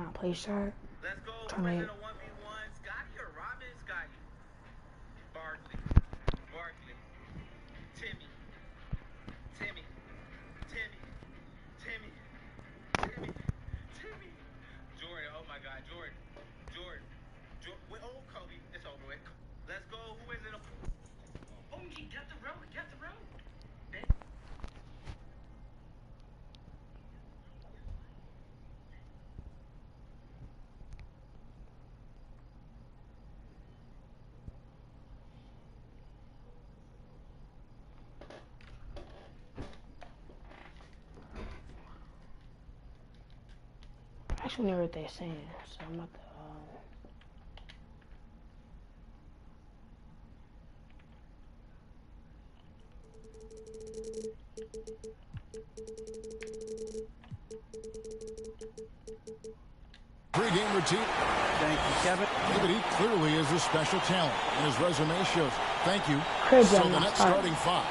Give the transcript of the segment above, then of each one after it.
not play shot. Let's go. Trying to. A 1v1. Scotty or Robin? Scotty. Barkley. Barkley. Timmy. Timmy. Timmy. Timmy. Timmy. Timmy. Jordan. Oh my God. Jordan. Jordan. Jordan. Oh, Kobe. It's over with. Let's go. Who is it? Oh, get the road. Get the road. I actually know what they're saying, so I'm about to. Pre-game routine. Thank you, Kevin. But he clearly is a special talent, and his resume shows. Thank you. Crazy So the next starting five.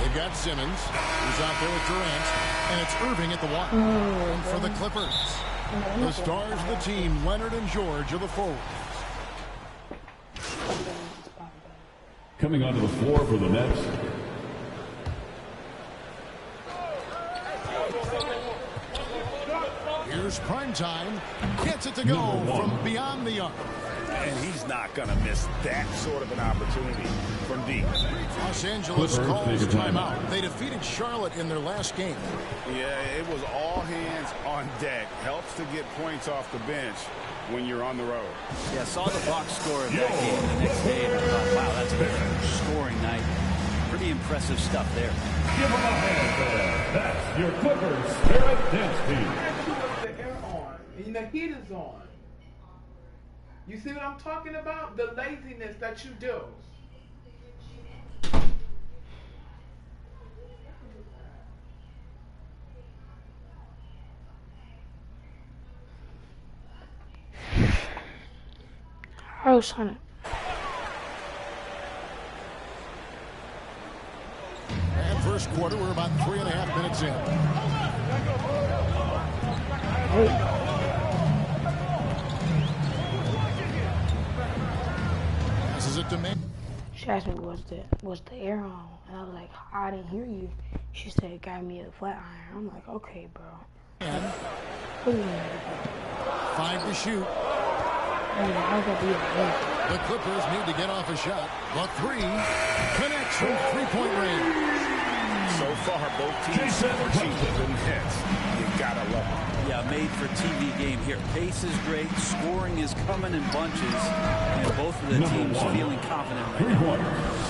They've got Simmons, who's out there with Durant, and it's Irving at the one. And for the Clippers, the stars of the team, Leonard and George, are the forwards. Coming onto the floor for the Nets. Here's primetime. Gets it to go from beyond the arc. And he's not going to miss that sort of an opportunity from deep. Los Angeles calls timeout. They defeated Charlotte in their last game. Yeah, it was all hands on deck. Helps to get points off the bench when you're on the road. Yeah, saw the box score of that game the next day, and I thought, wow, that's been a scoring night. Pretty impressive stuff there. Give them a hand there. That's your Clippers Spirit Dance Team. The air on, and the heat is on. You see what I'm talking about? The laziness that you do. I was trying to. And first quarter, we're about 3.5 minutes in. This is a demand. She asked me, was the air on? And I was like, I didn't hear you. She said, got me a flat iron. I'm like, okay, bro. And What do you mean? 5 to shoot. The Clippers need to get off a shot. The 3 connects from three-point range. So far, both teams super cheap with the Nets. You gotta love them. Yeah, made for TV game here. Pace is great. Scoring is coming in bunches. And both of the teams feeling confident right now.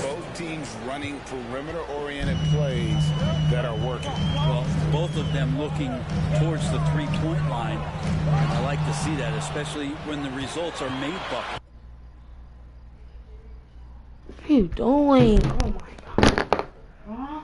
Both teams running perimeter-oriented plays that are working. Well, both of them looking towards the three-point line. I like to see that, especially when the results are made bucket. What are you doing? Oh my God. Huh?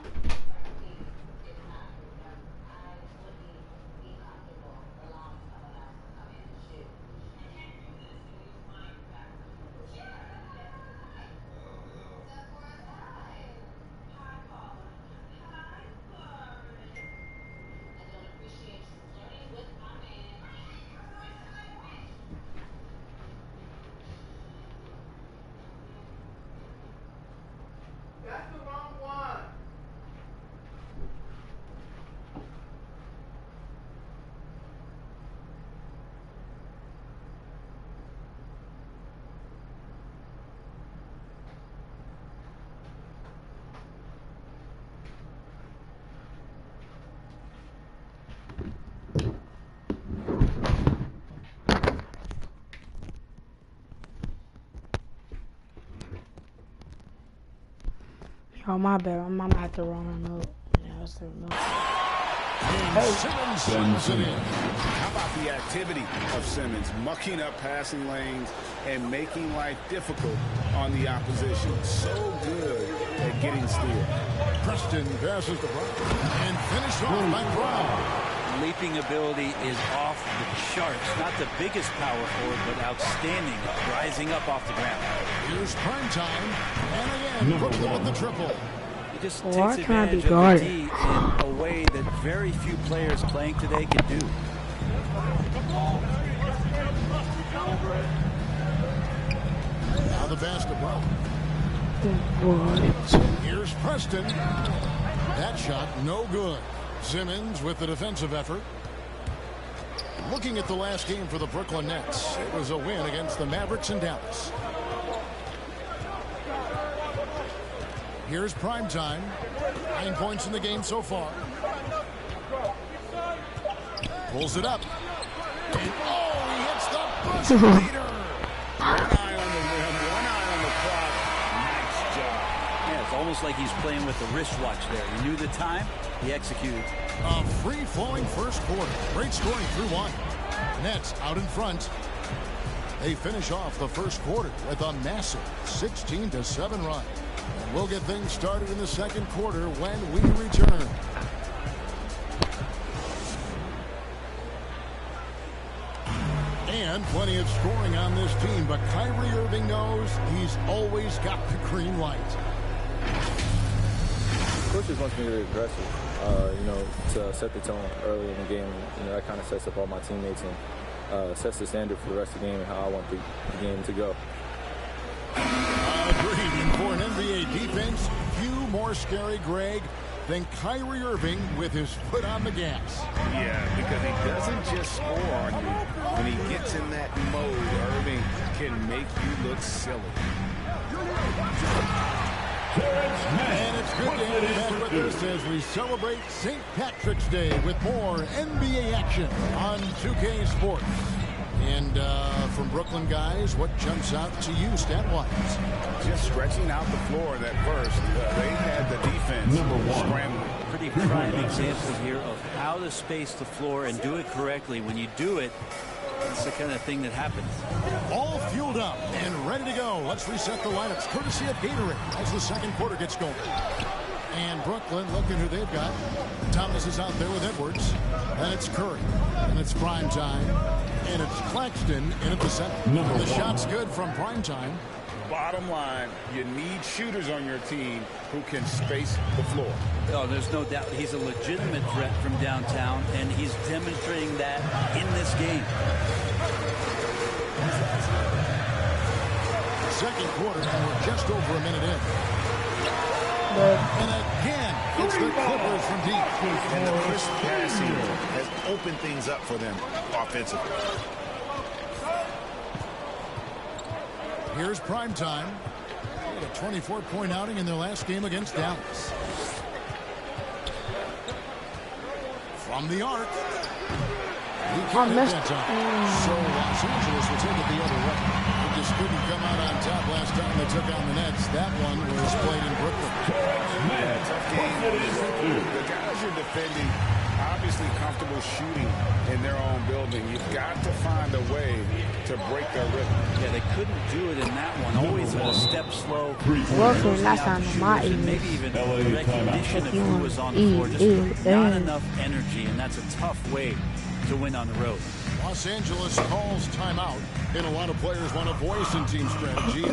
That's the wrong one. Oh, my bad. My mama had the wrong remote. Yeah, that's the remote. Simmons slams it in. How about the activity of Simmons mucking up passing lanes and making life difficult on the opposition? So good at getting steals. Preston passes to Brown and finished off by Brown. Leaping ability is off the charts. Not the biggest power forward, but outstanding, rising up off the ground. Here's primetime, and again, Brooklyn with the triple. He just Why takes can't I be advantage of the D guarded? in a way that very few players playing today can do. to blow. What? Here's Preston. That shot, no good. Simmons with the defensive effort. Looking at the last game for the Brooklyn Nets, it was a win against the Mavericks in Dallas. Here's prime time. 9 points in the game so far. Pulls it up. And he hits the buzzer beater. One eye on the rim, one eye on the clock. Nice job. Yeah, it's almost like he's playing with the wristwatch there. He knew the time, he executed. A free-flowing first quarter. Great scoring through one. Nets out in front. They finish off the first quarter with a massive 16-7 run. And we'll get things started in the second quarter when we return. And plenty of scoring on this team, but Kyrie Irving knows he's always got the green light. Coach just wants me to be aggressive, to set the tone early in the game. That kind of sets up all my teammates and sets the standard for the rest of the game and how I want the game to go. Agreed. And for an NBA defense, few more scary, Greg, than Kyrie Irving with his foot on the gas. Yeah, because he doesn't just score on you. When he gets in that mode, Irving can make you look silly. And it's good to have you back with us as we celebrate St. Patrick's Day with more NBA action on 2K Sports. And from Brooklyn guys, what jumps out to you stat-wise? Just stretching out the floor that burst. They had the defense scrambling. Pretty prime example here of how to space the floor and do it correctly. When you do it, it's the kind of thing that happens. All fueled up and ready to go. Let's reset the lineups courtesy of Gatorade as the second quarter gets going. And Brooklyn, looking who they've got. Thomas is out there with Edwards. And it's Curry. And it's prime time. And it's Claxton in at the center. The shot's good from prime time. Bottom line, you need shooters on your team who can space the floor. Oh, there's no doubt he's a legitimate threat from downtown, and he's demonstrating that in this game. Second quarter, and we're just over a minute in. And again, it's the Clippers from deep. And the crisp passing has opened things up for them offensively. Here's prime time. They had a 24-point outing in their last game against Dallas. From the arc. He can't hit that time. So Los Angeles will take it the other way. They just couldn't come out on top last time they took on the Nets. That one was played in Brooklyn. Tough game. The guys you're defending, obviously comfortable shooting in their own building. You've got to find a way to break their rhythm. Yeah, they couldn't do it in that one. Always a step slow. Working last time on my ears. Maybe even recognition of who was on the floor. Just not enough energy, and that's a tough way to win on the road. Los Angeles calls timeout, and a lot of players want a voice in team strategy.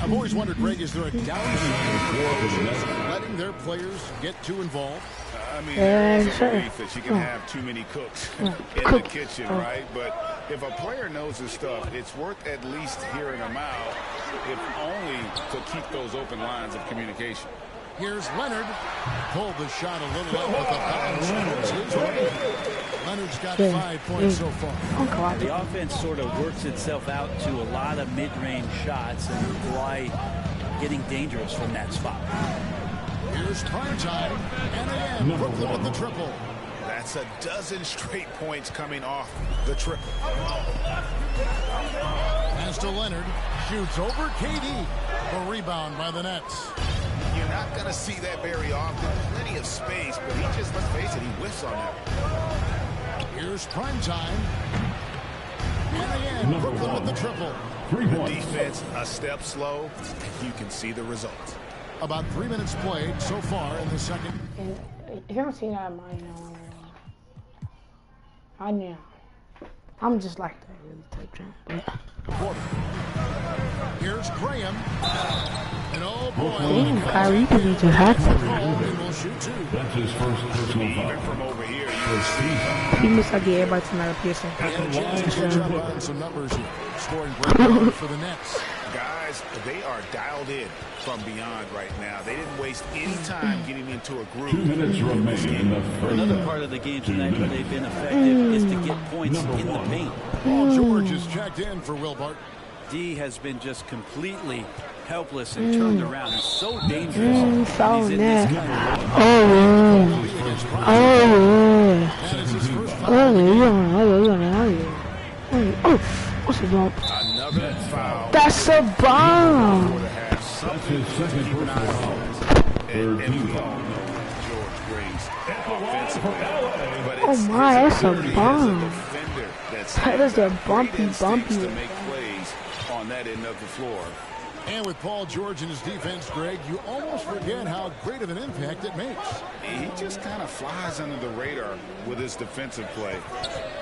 I've always wondered, Greg, is there a downside for letting their players get too involved? I mean, there's a belief that you can have too many cooks in the kitchen, right? But if a player knows his stuff, it's worth at least hearing them out, if only to keep those open lines of communication. Here's Leonard. Pulled the shot a little up with a bounce. Leonard's got 5 points so far. The offense sort of works itself out to a lot of mid-range shots, and why getting dangerous from that spot. Here's prime time, and again, Brooklyn with the triple. That's a dozen straight points coming off the triple. As to Leonard, shoots over KD. A rebound by the Nets. You're not going to see that very often. Plenty of space, but he just, let's face it, he whiffs on that. Here's prime time. And again, Brooklyn with the triple. The defense a step slow. You can see the results. About 3 minutes played so far in the second. And if you ever seen that, I know. I'm just like that really type jump. Quarter. Here's Graham. And oh boy. Damn, Kyrie, you can just have And we'll shoot two. That's his first personal foul. Even from over here, you can see. He must have everybody tonight up here. And a chance to catch up on some numbers here. Scoring breakdown for the Nets. guys, they are dialed in from beyond right now. They didn't waste any time getting into a groove. 2 minutes remaining in the first. Another part of the game tonight where they've been effective is to get points in the paint. Paul George is checked in for Will Barton. D has been just completely helpless and turned around. He's so dangerous. He's in this kind of what's a bump? Another foul. That's a bomb. That's his second personal foul. And we all know George brings offensively. But Oh my, that's a bomb. That is a bumpy. to make plays on that end of the floor. And with Paul George in his defense, Greg, you almost forget how great of an impact it makes. He just kind of flies under the radar with his defensive play.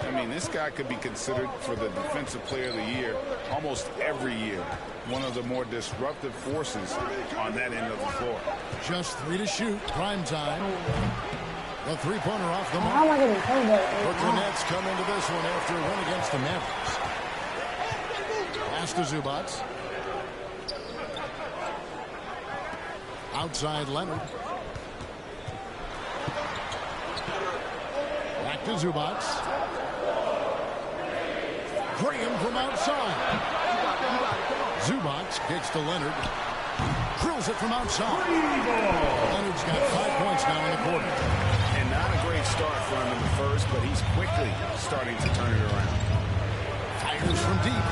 I mean, this guy could be considered for the Defensive Player of the Year almost every year. One of the more disruptive forces on that end of the floor. Just 3 to shoot, prime time. The three-pointer off the How am I mark. going to play that? Brooklyn Nets come into this one after a win against the Mavericks. Pass to Zubats. Outside Leonard. Back to Zubats. Graham from outside. Zubats kicks to Leonard. Drills it from outside. Leonard's got 5 points now in the quarter. And not a great start for him in the first, but he's quickly starting to turn it around. Fires from deep.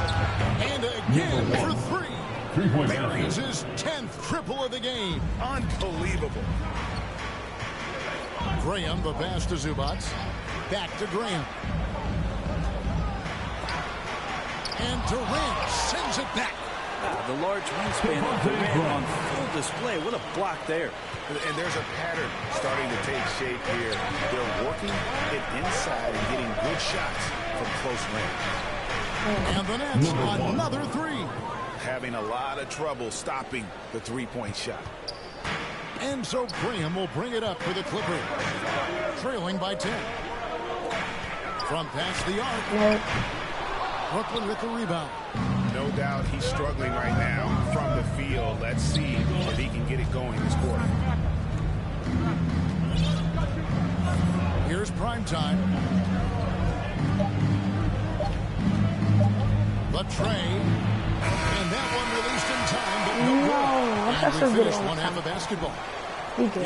And again for 3. 3-point Buries his 10th triple of the game. Unbelievable. Graham, the pass to Zubats. Back to Graham. And Durant sends it back. the large wingspan of Durant on full display. What a block there. And there's a pattern starting to take shape here. They're working it inside and getting good shots from close range. And the Nets, another three. Having a lot of trouble stopping the three-point shot. And so Graham will bring it up for the Clippers. Trailing by 10. From past the arc. Brooklyn with the rebound. No doubt he's struggling right now from the field. Let's see if he can get it going this quarter. Here's prime time. The tray. And that one released in time, but no good. And we finished one half of basketball.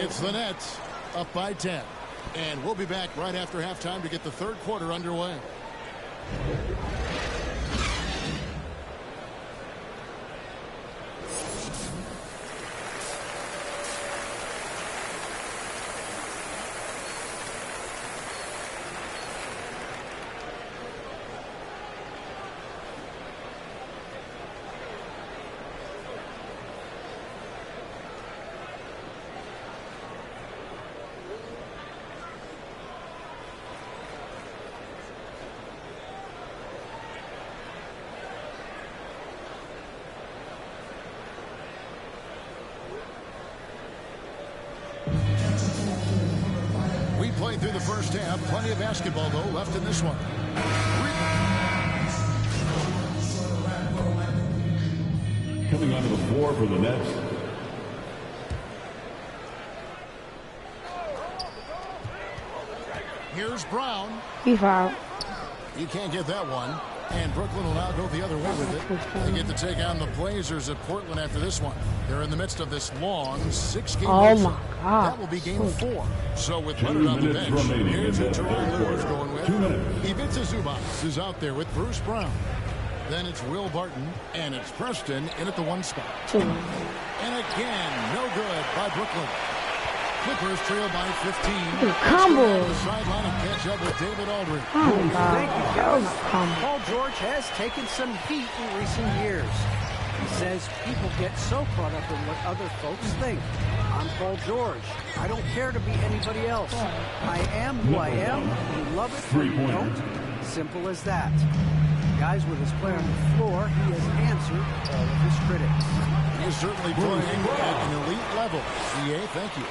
It's the Nets up by 10. And we'll be back right after halftime to get the third quarter underway. Played through the first half. Plenty of basketball, though, left in this one. Coming onto the floor for the Nets. Here's Brown. He fouled. You can't get that one. And Brooklyn will now go the other way with it. They get to take on the Blazers at Portland after this one. They're in the midst of this long 6-game Oh my God. That will be game 4. So with Leonard on the bench, here's who Teron Lue is going with. Ivica Zubats is out there with Bruce Brown. Then it's Will Barton, and it's Preston in at the 1 spot. And again, no good by Brooklyn. Clippers trail by 15. Combo. The sideline and catch up with David Aldridge. Oh my God. Thank you, That was guys. a combo. Paul George has taken some heat in recent years. He says people get so caught up in what other folks think. I'm Paul George. I don't care to be anybody else. I am who I am. You love it or you don't. Simple as that. Guys, with his play on the floor, he has answered all of his critics. He's certainly playing at an elite level. EA, thank you.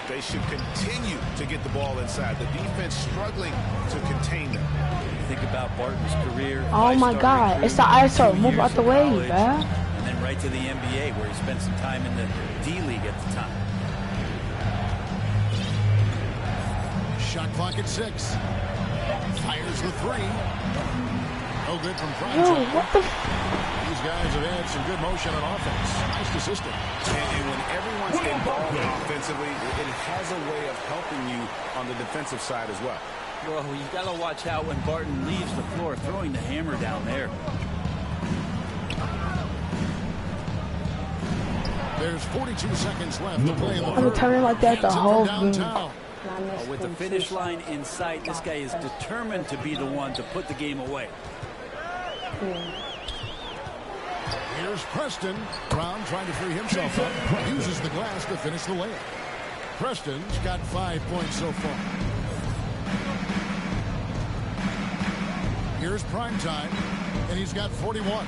They should continue to get the ball inside. The defense struggling to contain them. Think about Barton's career. Oh my God. It's the ISO. Move out the way, man. man. And then to the NBA, where he spent some time in the D-League at the time. Shot clock at 6. Fires the 3. No good from Prime. What the? These guys have had some good motion on offense. Nice to system. And when everyone's involved offensively, it has a way of helping you on the defensive side as well. Well, you got to watch out when Barton leaves the floor, throwing the hammer down there. There's 42 seconds left to play in the I'm third. telling like that the whole game. With the finish line in sight, this guy is determined to be the one to put the game away. Here's Preston. Brown trying to free himself up. Uses the glass to finish the layup. Preston's got 5 points so far. Here's Prime Time, and he's got 41.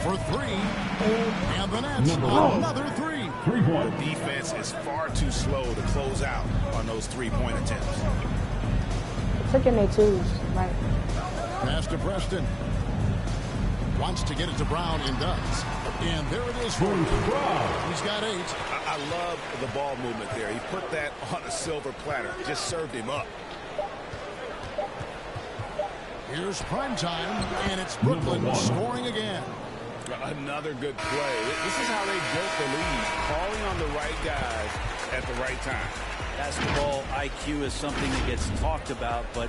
For 3, and the Nets, another 3. The defense is far too slow to close out on those three-point attempts. Taking their twos, right? Pass to Preston. Wants to get it to Brown and does. And there it is for him. He's got 8. I love the ball movement there. He put that on a silver platter. Just served him up. Here's Prime Time, and it's Brooklyn scoring again. Another good play. This is how they built the lead, calling on the right guys at the right time. Basketball IQ is something that gets talked about, but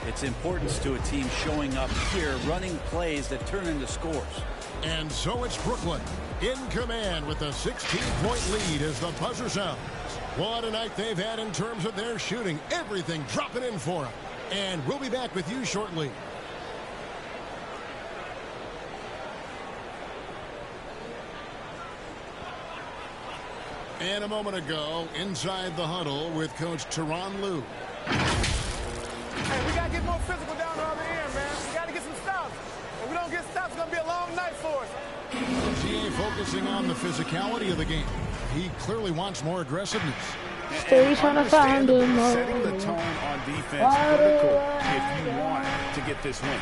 its importance to a team showing up here, running plays that turn into scores. And so it's Brooklyn in command with a 16-point lead as the buzzer sounds. What a night they've had in terms of their shooting. Everything dropping in for them. And we'll be back with you shortly. And a moment ago, inside the huddle with Coach Tyronn Lue. Hey, we got to get more physical down the other end, man. We got to get some stops. If we don't get stops, it's going to be a long night for us. GA focusing on the physicality of the game. He clearly wants more aggressiveness. Stay trying to find him. Setting the tone on defense critical if you want to get this win.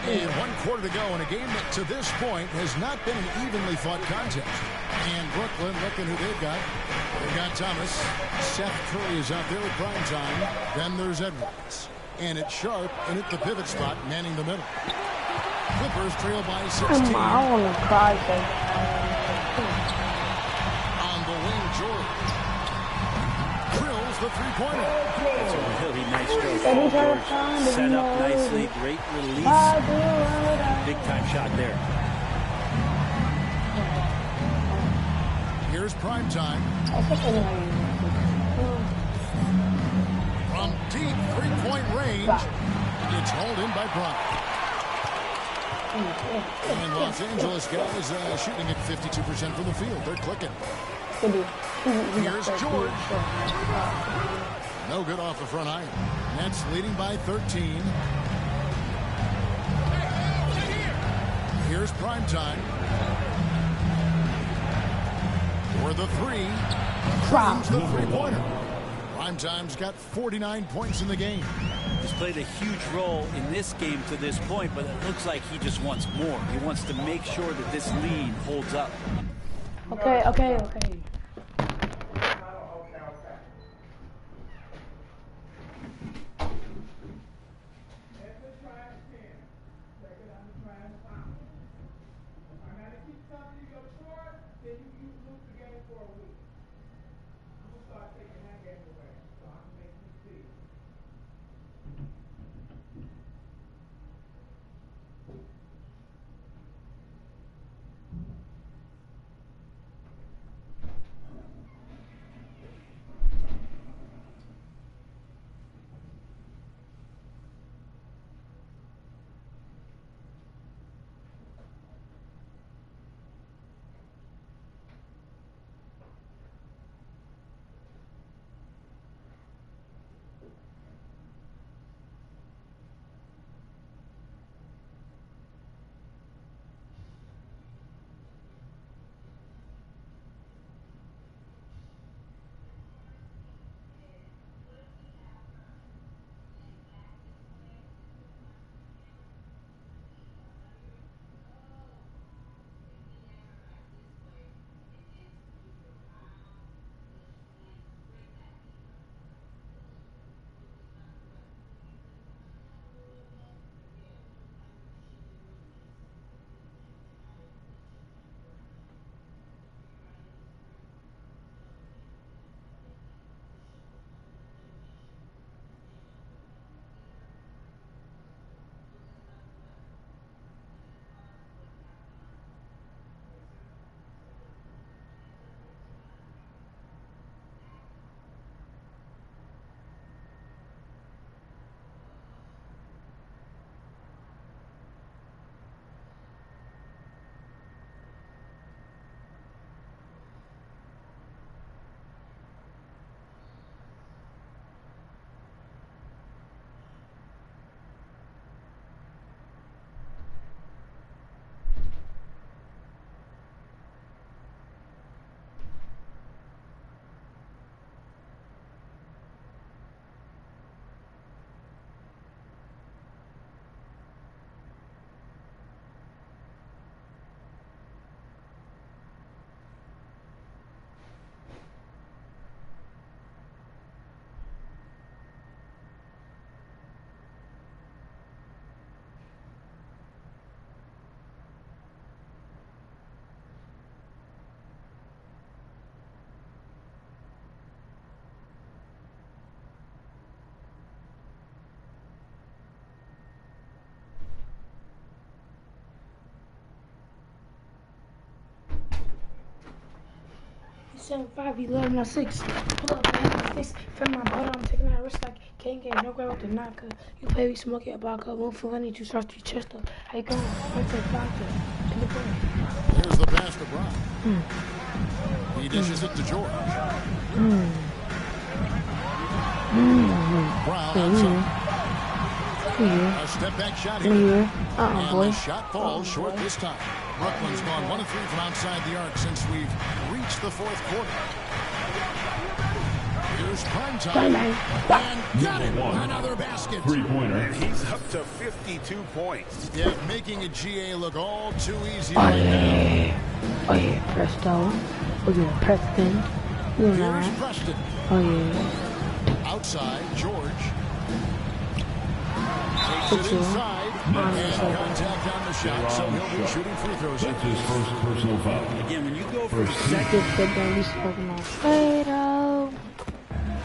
And 1 quarter to go in a game that to this point has not been an evenly fought contest. And Brooklyn looking who they've got. They've got Thomas. Seth Curry is out there at Prime Time. Then there's Edwards. And it's Sharp in at the pivot spot, manning the middle. Clippers trail by 16. I want to cry. On the wing, George. Drills the three-pointer. That's a really nice stroke. George set up nicely. Great release. Big-time shot there. Here's Prime Time. From deep three-point range, it's hauled in by Brown. And Los Angeles guys shooting at 52% from the field. They're clicking. Here's George. No good off the front iron. Nets leading by 13. Here's Prime Time. For the 3. Crimes the three-pointer. Prime Time's got 49 points in the game. He's played a huge role in this game to this point, but it looks like he just wants more. He wants to make sure that this lead holds up. Okay. 7'5", 11 on 6. Pull up, man, fix. From my butt, I'm taking that risk like can't get no grab with the knock. You baby smoke it about a move for honey juice off your chest up. How you going? What's the doctor? To the brain. Here's the pass to Brown. He dishes it to George. Brown outside. A step back shot here. And boy. the shot falls short this time. Brooklyn's gone 1 of 3 from outside the arc since we've reached the fourth quarter. Here's prime time. And got it. Another basket. Three-pointer. He's up to 52 points. Yeah, making a GA look all too easy right now. Oh yeah, Presto. Oh yeah, Preston. Here's Preston. Oh yeah. Outside, George. Takes it inside. And contact on the shot, so he'll be shooting free throws. That's his first personal foul. Again, when you go from Second, we smoking on Fredo.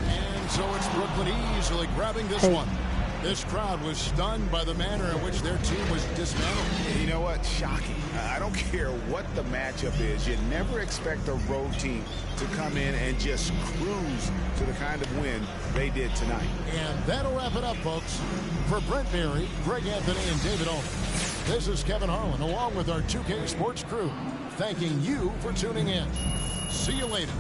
And so it's Brooklyn easily grabbing this one. This crowd was stunned by the manner in which their team was dismantled. You know what? Shocking. I don't care what the matchup is. You never expect a road team to come in and just cruise to the kind of win they did tonight. And that'll wrap it up, folks. For Brent Berry, Greg Anthony, and David Owen, this is Kevin Harlan, along with our 2K Sports crew, thanking you for tuning in. See you later.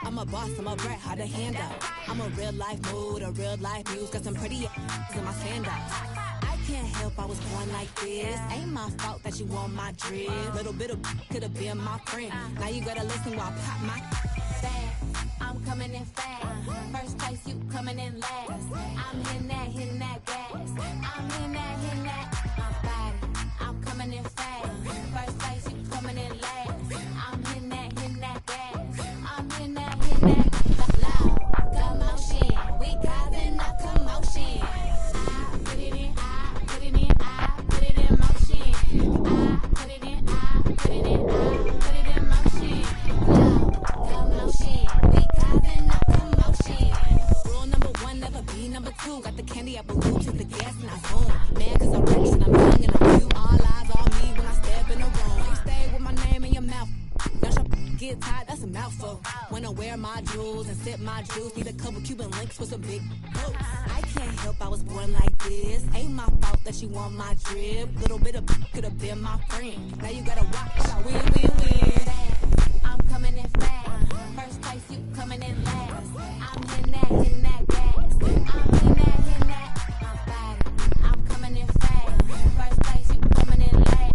I'm a boss, I'm a brat, how to handle. I'm a real life mood, a real life muse. Got some pretty in my sandals. I can't help I was born like this. Ain't my fault that you want my drip. Little bit of could have been my friend. Now you gotta listen while I pop my fast. I'm coming in fast. First place, you coming in last. I'm hitting that gas. I'm hitting that. My body, I'm coming in fast. First place, you coming in last. I'm hitting that gas. I'm hitting that loud commotion. We causing a commotion. I put it in, I put it in, I put it in motion. I put it in, I put it in, I put it in motion. Loud commotion. We causing a commotion. Rule number 1, never be number 2. Got the candy apple loop, took the gas and I zoom. Man, cause I'm rich and I'm young and I'm cute. All eyes on me when I step in the room. You stay with my name in your mouth. Now get tired, that's a mouthful. When I wear my jewels and sip my juice, need a couple Cuban links with some big boots. I can't help I was born like this. Ain't my fault that you want my drip. Little bit of could have been my friend. Now you gotta watch, I win. I'm coming in fast. First place, you coming in last. I'm hitting that gas. I'm hitting that. My body, I'm coming in fast. First place, you coming in last.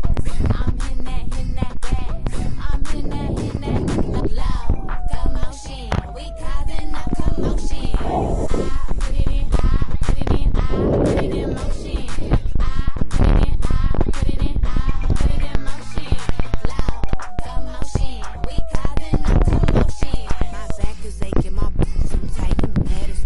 I'm hitting that gas. I'm hitting that. Loud commotion. We causing a commotion. I put it in, I put it in, I put it in motion. I put it in, I put it in, I put it in motion. Loud commotion. We causing a commotion. My back is aching, my boobs too tight, you mad as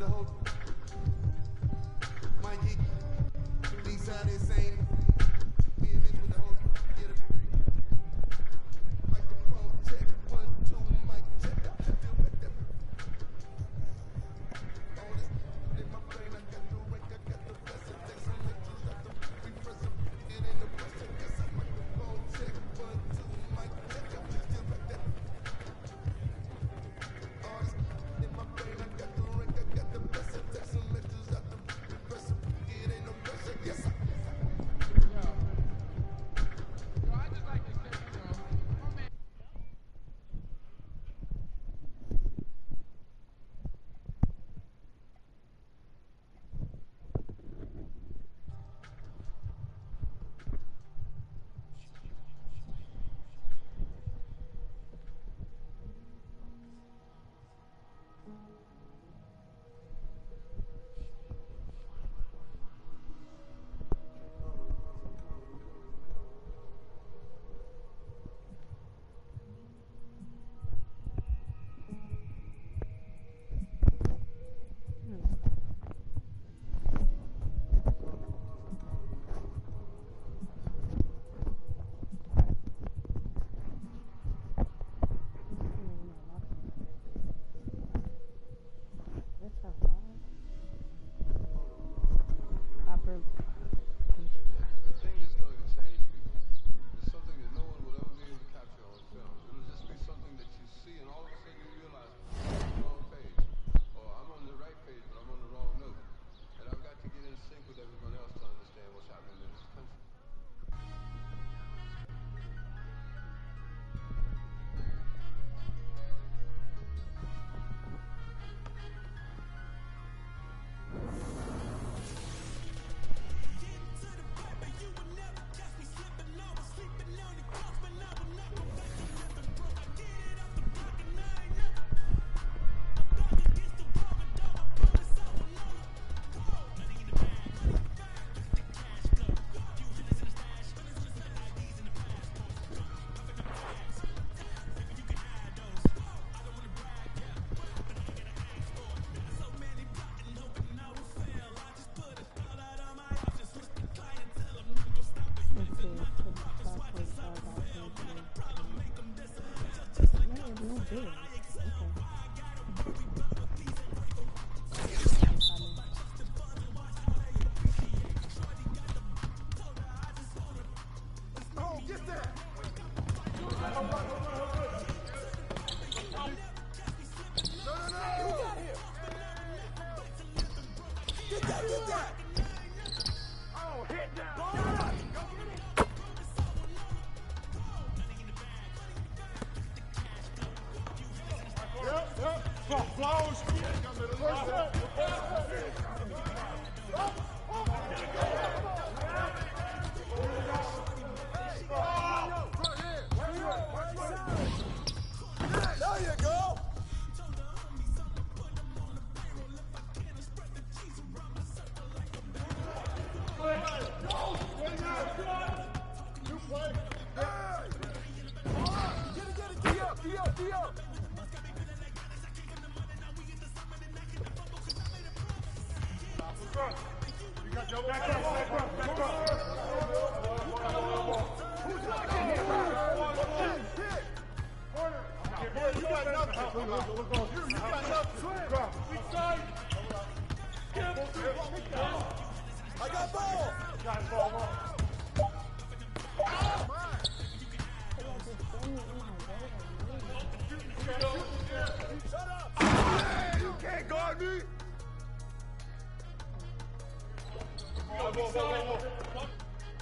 the whole. Mikey, these are the same. Be a bitch with the whole. Get a microphone check. 1, 2, mic check. Still back there. All this in my brain, I got the rank, I got the best. It takes some extras, got the refresh. It ain't the pressure. Yes, I microphone check. 1, 2, mic check. Still back there. All this in my brain, I got the rank, I got the best. It takes some extras, got the refresh. It ain't no pressure. Yes, I.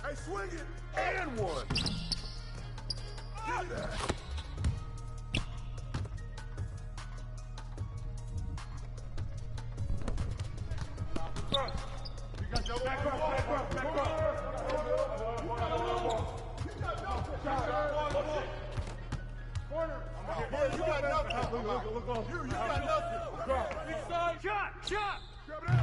Hey, swing it and one. Give me that. You got your back up. Corner. You got nothing. Look on. You got nothing. Shot. Grab it out.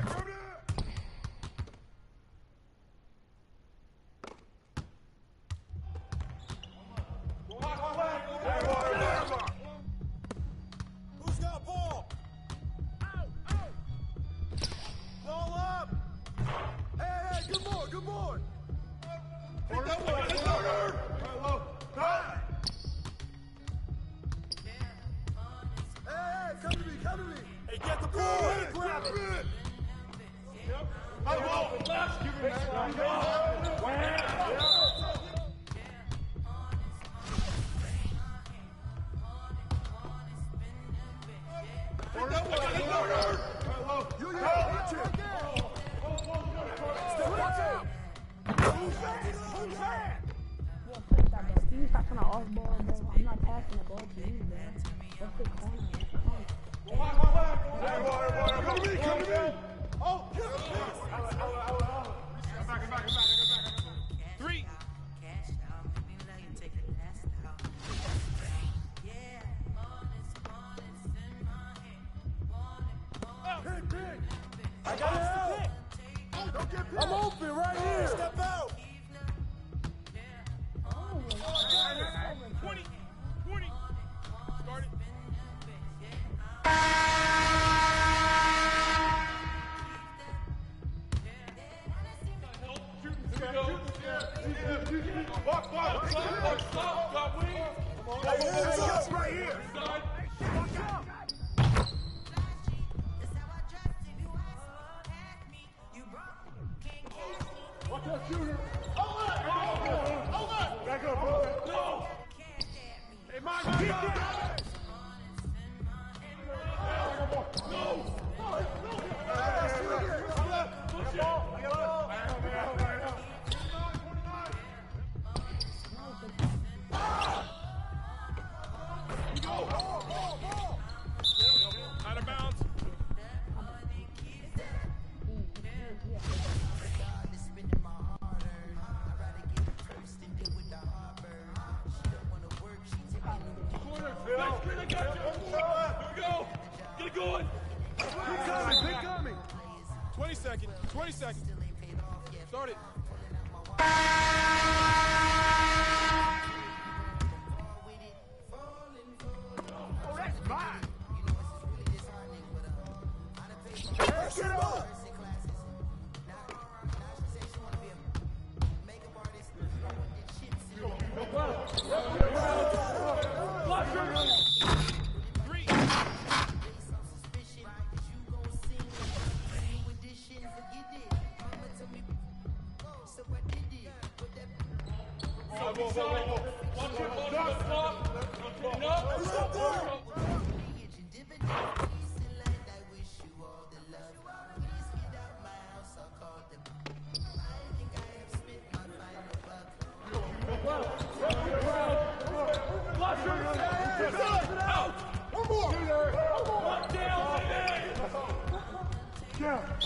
Who's got ball? You stop trying to off ball, bro. I'm not passing the ball to you, bro. Let's get corner. Come in. Oh, Three. I got it. Don't get picked. I'm open right here. Step out. 20. 20. Start it. Right here. Watch that shooter. Back up, bro. No. Hey, Mike, keep it. No. Out of bounds. Here we go. Get it going. Big coming. 20 seconds. 20 seconds. Start it. Oh, that's mine. Get him up. One more. Yeah.